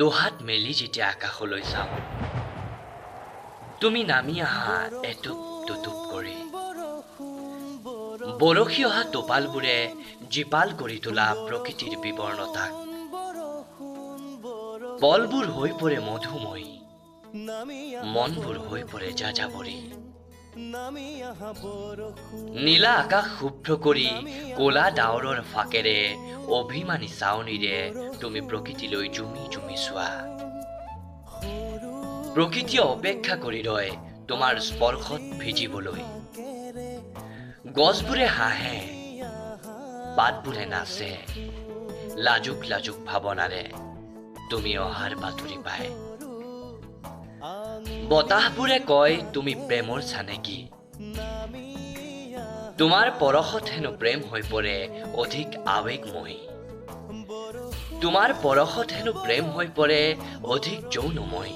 দুহাত মেলি যেতিয়া আকাশলৈ চাওঁ, তুমি নামি আহা এটুপ দুটুপ কৰি। বৰশী অহা টোপালবোৰে জীপাল কৰি তোলা প্ৰকৃতিৰ বিবৰ্ণতাক। পলবোৰ হৈ পৰে মধুময়ী, মনবোৰ হৈ পৰে যাযাবৰী। নীলা আকাশ শুভ্ৰ কৰি ক'লা ডাৱৰৰ ফাকেৰে অভিমানী চাৱনিৰে তুমি প্ৰকৃতিলৈ জুমি জুমি চোৱা। প্ৰকৃতিয়ে অপেক্ষা কৰি ৰয় তোমাৰ স্পৰ্শত ভিজিবলৈ। গছবোৰে হাঁহে, পাতবোৰে নাচে, লাজুক লাজুক ভাৱনাৰে তুমি অহাৰ বাতৰি পায়। বতাহবোৰে কয় তুমি প্ৰেমৰ চানেকি। তোমাৰ পৰশত হেনো প্ৰেম হৈ পৰে অধিক আৱেগময়ী। তোমাৰ পৰশত হেনো প্ৰেম হৈ পৰে অধিক যৌনময়ী।